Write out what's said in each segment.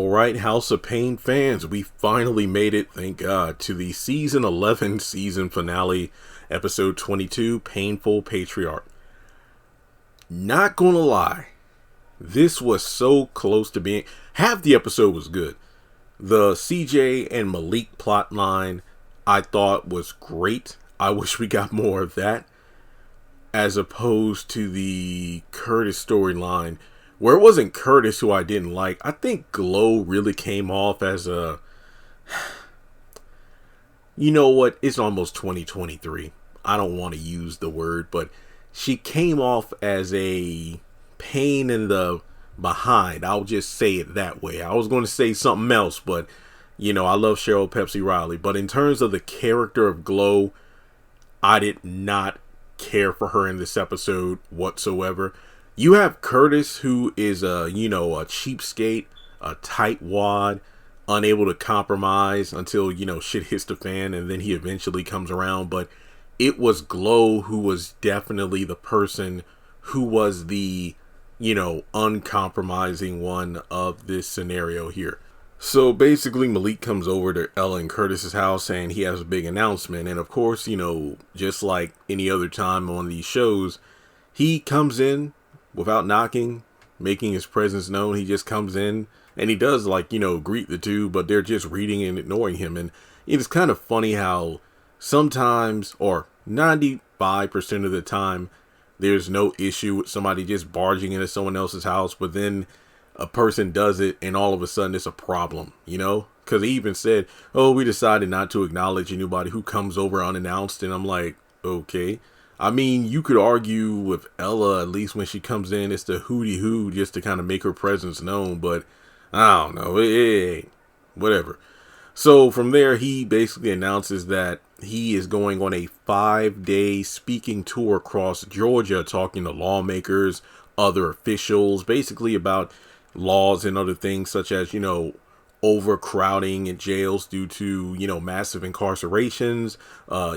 All right, House of Payne fans, we finally made it, thank God, to the season 11 season finale, episode 22, Payneful, Patriarch. Not gonna lie, this was so close to being, half the episode was good. The CJ and Malik plotline I thought was great. I wish we got more of that, as opposed to the Curtis storyline, where it wasn't Curtis who I didn't like. I think Glow really came off as a, you know what, it's almost 2023. I don't want to use the word, but she came off as a pain in the behind. I'll just say it that way. I was going to say something else, but you know, I love Cheryl Pepsi Riley. But in terms of the character of Glow, I did not care for her in this episode whatsoever. You have Curtis, who is a cheapskate, a tightwad, unable to compromise until, shit hits the fan, and then he eventually comes around. But it was Glow who was definitely the person who was the, uncompromising one of this scenario here. So basically Malik comes over to Ella and Curtis's house and he has a big announcement. And of course, just like any other time on these shows, he comes in without knocking, making his presence known. He just comes in and he does greet the two, but they're just reading and ignoring him. And it's kind of funny how sometimes, or 95% of the time, there's no issue with somebody just barging into someone else's house, but then a person does it and all of a sudden it's a problem, because he even said, oh, we decided not to acknowledge anybody who comes over unannounced. And I'm like, okay. I mean, you could argue with Ella, at least when she comes in, it's the hooty hoo just to kind of make her presence known. But I don't know. Hey, whatever. So from there, he basically announces that he is going on a 5-day speaking tour across Georgia, talking to lawmakers, other officials, basically about laws and other things such as, overcrowding in jails due to, massive incarcerations,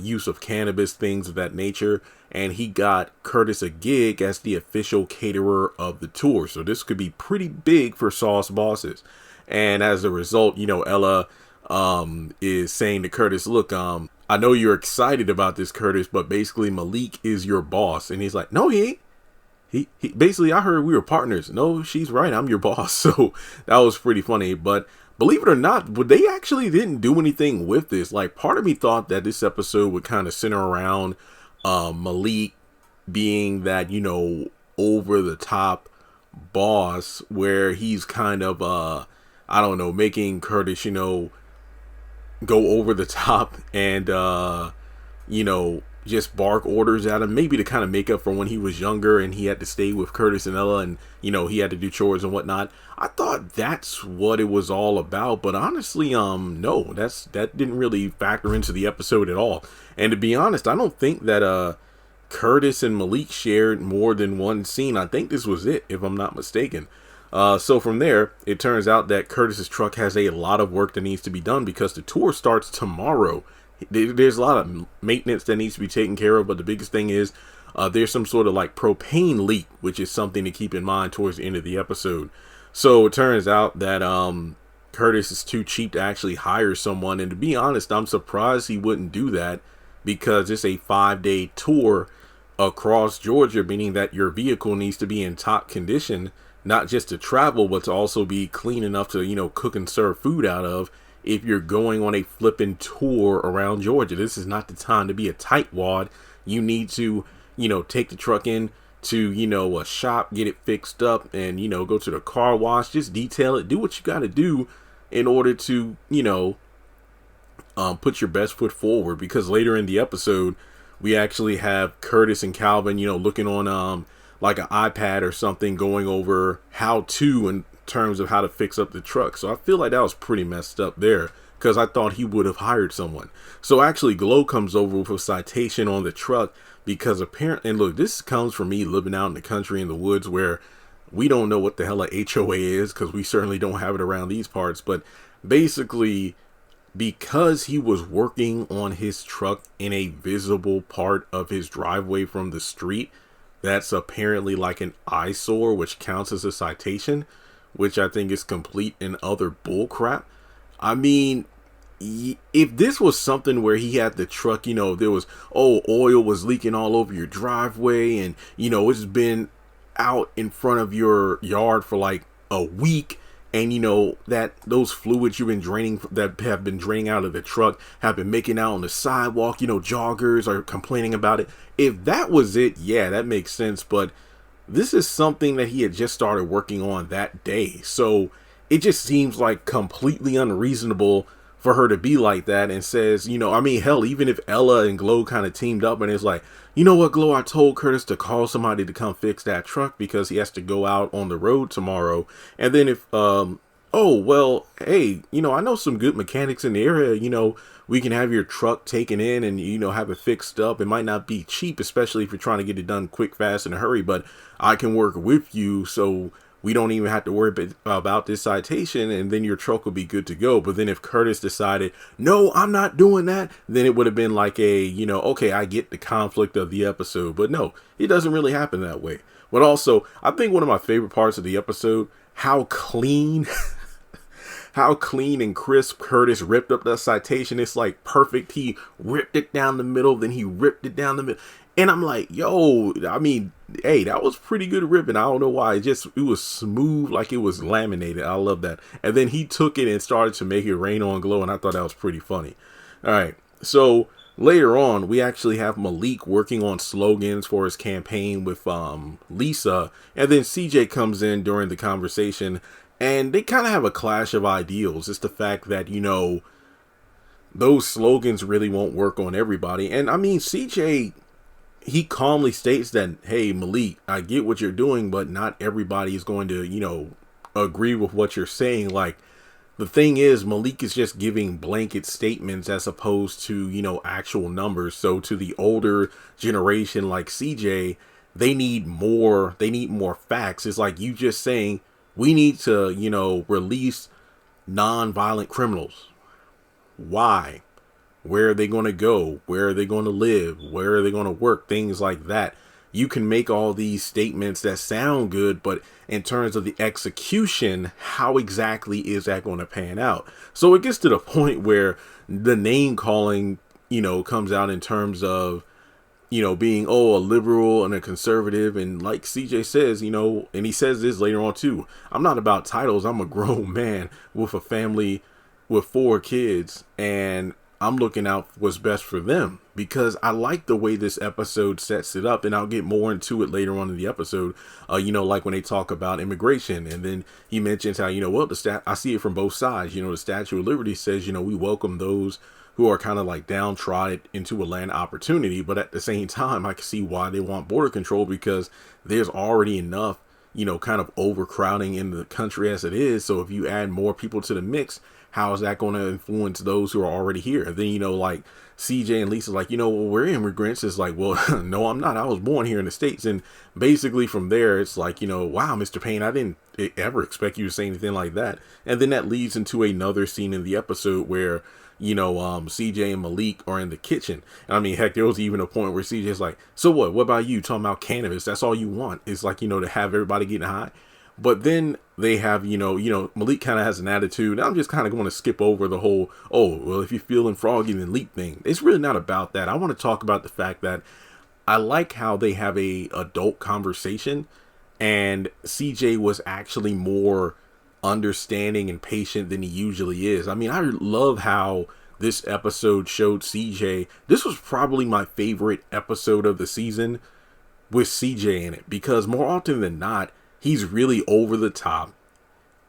use of cannabis, things of that nature. And he got Curtis a gig as the official caterer of the tour. So this could be pretty big for Sauce Bosses. And as a result, Ella is saying to Curtis, look, I know you're excited about this, Curtis, but basically Malik is your boss. And he's like, no, he ain't. He basically, I heard we were partners. No, she's right. I'm your boss. So that was pretty funny. But believe it or not, they actually didn't do anything with this. Like, part of me thought that this episode would kind of center around Malik being that, over the top boss, where he's kind of, making Curtis, go over the top and, just bark orders at him, maybe to kind of make up for when he was younger and he had to stay with Curtis and Ella and, he had to do chores and whatnot. I thought that's what it was all about, but honestly, no, that didn't really factor into the episode at all. And to be honest, I don't think that, Curtis and Malik shared more than one scene. I think this was it, if I'm not mistaken. So from there, it turns out that Curtis's truck has a lot of work that needs to be done because the tour starts tomorrow. There's a lot of maintenance that needs to be taken care of, but the biggest thing is there's some sort of propane leak, which is something to keep in mind towards the end of the episode. So it turns out that Curtis is too cheap to actually hire someone, and to be honest, I'm surprised he wouldn't do that because it's a 5-day tour across Georgia, meaning that your vehicle needs to be in top condition, not just to travel, but to also be clean enough to, cook and serve food out of. If you're going on a flipping tour around Georgia, this is not the time to be a tightwad. You need to, take the truck in to, a shop, get it fixed up and, go to the car wash, just detail it, do what you got to do in order to, put your best foot forward. Because later in the episode, we actually have Curtis and Calvin, looking on, like an iPad or something, going over how to in terms of how to fix up the truck. So I feel like that was pretty messed up there because I thought he would have hired someone. So actually Glow comes over with a citation on the truck because apparently, and look, this comes from me living out in the country in the woods where we don't know what the hell a HOA is because we certainly don't have it around these parts. But basically, because he was working on his truck in a visible part of his driveway from the street, that's apparently like an eyesore, which counts as a citation. which I think is complete and utter bullcrap. I mean, if this was something where he had the truck, there was, oil was leaking all over your driveway, and, it's been out in front of your yard for like a week, and that those fluids you've been draining, that have been draining out of the truck, have been making out on the sidewalk, joggers are complaining about it. If that was it, yeah, that makes sense. But this is something that he had just started working on that day, so it just seems like completely unreasonable for her to be like that, and says, hell, even if Ella and Glow kind of teamed up and it's like, you know what, Glow, I told Curtis to call somebody to come fix that truck because he has to go out on the road tomorrow. And then if, hey, I know some good mechanics in the area, we can have your truck taken in and, have it fixed up. It might not be cheap, especially if you're trying to get it done quick, fast, in a hurry, but I can work with you so we don't even have to worry about this citation, and then your truck will be good to go. But then if Curtis decided, no, I'm not doing that, then it would have been like okay, I get the conflict of the episode. But no, it doesn't really happen that way. But also, I think one of my favorite parts of the episode, how clean and crisp Curtis ripped up that citation. It's like perfect. He ripped it down the middle, then he ripped it down the middle. And I'm like, yo, hey, that was pretty good ripping. I don't know why. It was smooth, like it was laminated. I love that. And then he took it and started to make it rain on Glow, and I thought that was pretty funny. All right. So later on, we actually have Malik working on slogans for his campaign with Lisa. And then CJ comes in during the conversation, and they kind of have a clash of ideals. It's the fact that, those slogans really won't work on everybody. And CJ, he calmly states that, hey, Malik, I get what you're doing, but not everybody is going to, agree with what you're saying. Like, the thing is, Malik is just giving blanket statements as opposed to, actual numbers. So to the older generation like CJ, they need more facts. It's like you just saying, we need to, release non-violent criminals. Why? Where are they going to go? Where are they going to live? Where are they going to work? Things like that. You can make all these statements that sound good, but in terms of the execution, how exactly is that going to pan out? So it gets to the point where the name calling, comes out in terms of, being, a liberal and a conservative. And like CJ says, and he says this later on too, I'm not about titles. I'm a grown man with a family with 4 kids, and I'm looking out what's best for them, because I like the way this episode sets it up, and I'll get more into it later on in the episode. Like when they talk about immigration, and then he mentions how, I see it from both sides. The Statue of Liberty says, we welcome those who are kind of like downtrodden into a land opportunity. But at the same time, I can see why they want border control, because there's already enough, kind of overcrowding in the country as it is. So if you add more people to the mix, how is that going to influence those who are already here? And then, like CJ and Lisa's like, we're immigrants. It's like, well, no, I'm not. I was born here in the States. And basically from there, it's like, wow, Mr. Payne, I didn't ever expect you to say anything like that. And then that leads into another scene in the episode where, CJ and Malik are in the kitchen. And heck, there was even a point where CJ's like, so what about you talking about cannabis? That's all you want. It's like, to have everybody getting high. But then they have, Malik kind of has an attitude. I'm just kind of going to skip over the whole, if you're feeling froggy, then leap thing. It's really not about that. I want to talk about the fact that I like how they have a adult conversation, and CJ was actually more understanding and patient than he usually is. I love how this episode showed CJ. This was probably my favorite episode of the season with CJ in it, because more often than not, he's really over the top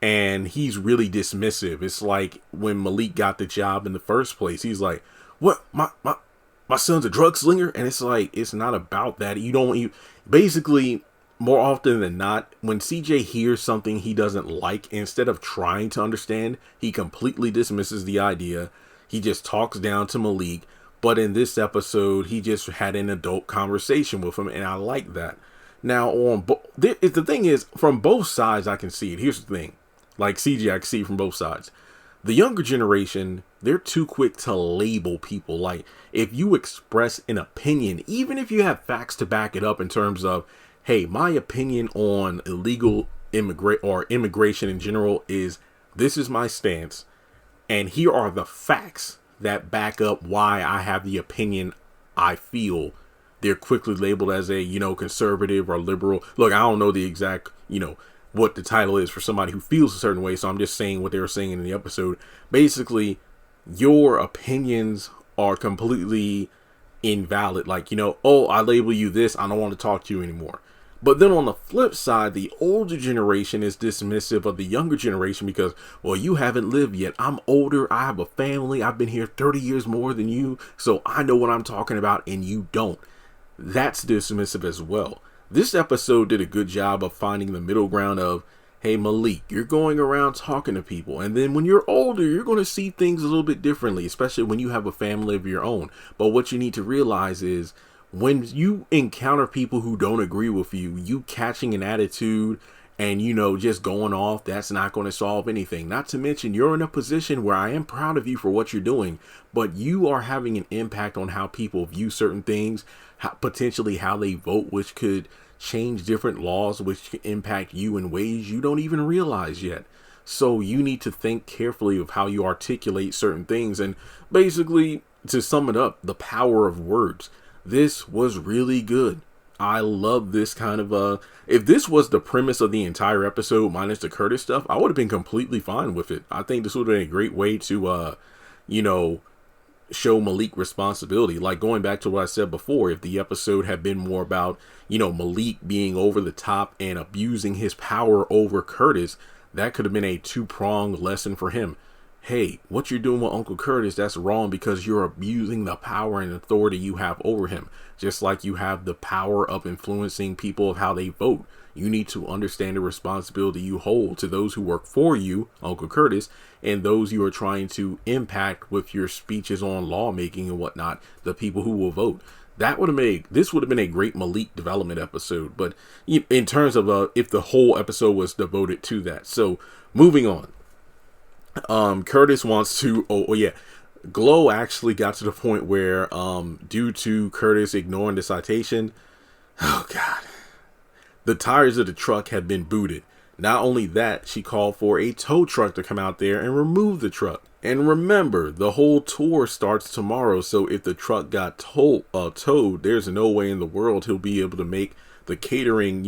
and he's really dismissive. It's like when Malik got the job in the first place, he's like, what, my son's a drug slinger? And it's like, it's not about that. You basically, more often than not, when CJ hears something he doesn't like, instead of trying to understand, he completely dismisses the idea. He just talks down to Malik. But in this episode, he just had an adult conversation with him, and I like that. Now, the thing is, from both sides, I can see it. Here's the thing. Like CJ, I can see it from both sides. The younger generation, they're too quick to label people. Like, if you express an opinion, even if you have facts to back it up in terms of, hey, my opinion on illegal immigration in general is, this is my stance, and here are the facts that back up why I have the opinion I feel. They're quickly labeled as a, conservative or liberal. Look, I don't know the exact, what the title is for somebody who feels a certain way. So I'm just saying what they were saying in the episode. Basically, your opinions are completely invalid. Like, oh, I label you this, I don't want to talk to you anymore. But then on the flip side, the older generation is dismissive of the younger generation because, well, you haven't lived yet. I'm older. I have a family. I've been here 30 years more than you. So I know what I'm talking about and you don't. That's dismissive as well. This episode did a good job of finding the middle ground of, hey, Malik, you're going around talking to people. And then when you're older, you're going to see things a little bit differently, especially when you have a family of your own. But what you need to realize is, when you encounter people who don't agree with you, you catching an attitude and, just going off, that's not going to solve anything. Not to mention, you're in a position where I am proud of you for what you're doing, but you are having an impact on how people view certain things, potentially how they vote, which could change different laws, which can impact you in ways you don't even realize yet. So you need to think carefully of how you articulate certain things. And basically, to sum it up, the power of words. This was really good. I love this kind of, if this was the premise of the entire episode minus the Curtis stuff, I would have been completely fine with it. I think this would have been a great way to, show Malik responsibility. Like, going back to what I said before, if the episode had been more about, Malik being over the top and abusing his power over Curtis, that could have been a two-pronged lesson for him. Hey, what you're doing with Uncle Curtis, that's wrong because you're abusing the power and authority you have over him. Just like you have the power of influencing people of how they vote. You need to understand the responsibility you hold to those who work for you, Uncle Curtis, and those you are trying to impact with your speeches on lawmaking and whatnot, the people who will vote. This would have been a great Malik development episode, but in terms of if the whole episode was devoted to that. So moving on. Curtis wants to, Glow actually got to the point where, due to Curtis ignoring the citation, oh God, the tires of the truck had been booted. Not only that, she called for a tow truck to come out there and remove the truck. And remember, the whole tour starts tomorrow. So if the truck got towed, there's no way in the world he'll be able to make the catering,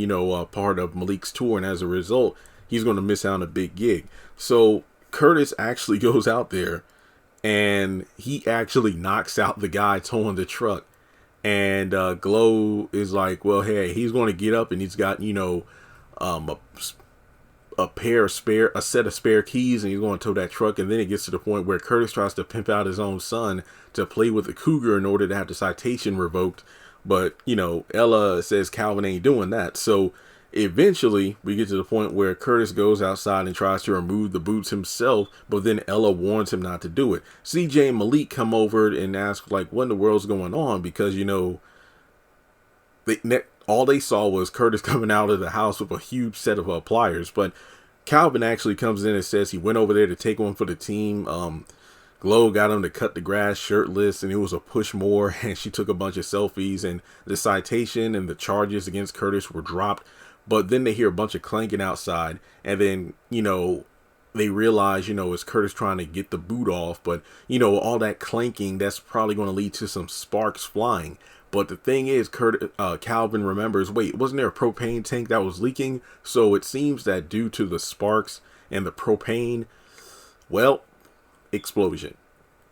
part of Malik's tour. And as a result, he's going to miss out on a big gig. So Curtis actually goes out there and he actually knocks out the guy towing the truck. And Glow is like, well, hey, he's going to get up and he's got, a set of spare keys and he's going to tow that truck. And then it gets to the point where Curtis tries to pimp out his own son to play with the cougar in order to have the citation revoked. But, Ella says Calvin ain't doing that. So eventually, we get to the point where Curtis goes outside and tries to remove the boots himself, but then Ella warns him not to do it. CJ and Malik come over and ask, like, what in the world's going on? Because, all they saw was Curtis coming out of the house with a huge set of pliers. But Calvin actually comes in and says he went over there to take one for the team. Glow got him to cut the grass shirtless, and it was a push more, and she took a bunch of selfies, and the citation and the charges against Curtis were dropped. But then they hear a bunch of clanking outside, and then, they realize, it's Curtis trying to get the boot off. But, all that clanking, that's probably going to lead to some sparks flying. But the thing is, Calvin remembers, wait, wasn't there a propane tank that was leaking? So it seems that due to the sparks and the propane, well, explosion.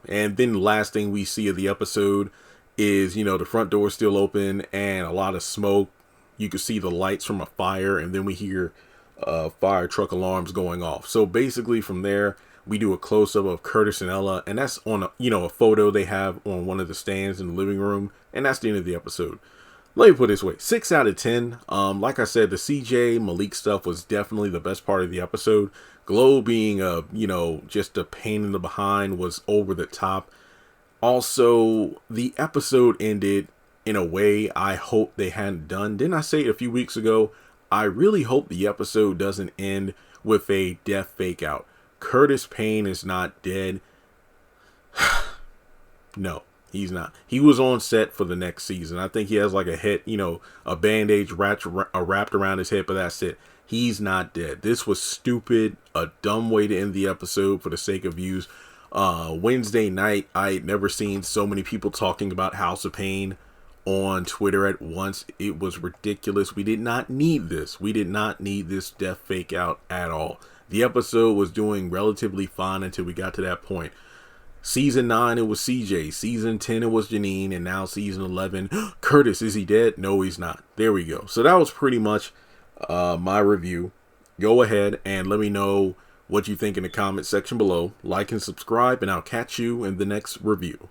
And then the last thing we see of the episode is, the front door is still open and a lot of smoke. You can see the lights from a fire, and then we hear fire truck alarms going off. So basically from there, we do a close-up of Curtis and Ella, and that's on a photo they have on one of the stands in the living room, and that's the end of the episode. Let me put it this way, 6 out of 10. Like I said, the CJ Malik stuff was definitely the best part of the episode. Glow being just a pain in the behind was over the top. Also, the episode ended in a way I hope they hadn't done. Didn't I say a few weeks ago, I really hope the episode doesn't end with a death fake out. Curtis Payne is not dead. No, he's not. He was on set for the next season. I think he has like a head, a bandage wrapped around his head, but that's it. He's not dead. This was stupid, a dumb way to end the episode for the sake of views. Wednesday night, I had never seen so many people talking about House of Payne on Twitter at once. It was ridiculous. We did not need this. We did not need this death fake out at all. The episode was doing relatively fine until we got to that point. Season 9, it was CJ. Season 10, it was Janine. And now season 11, Curtis, is he dead? No, he's not. There we go. So that was pretty much my review. Go ahead and let me know what you think in the comment section below. Like and subscribe, and I'll catch you in the next review.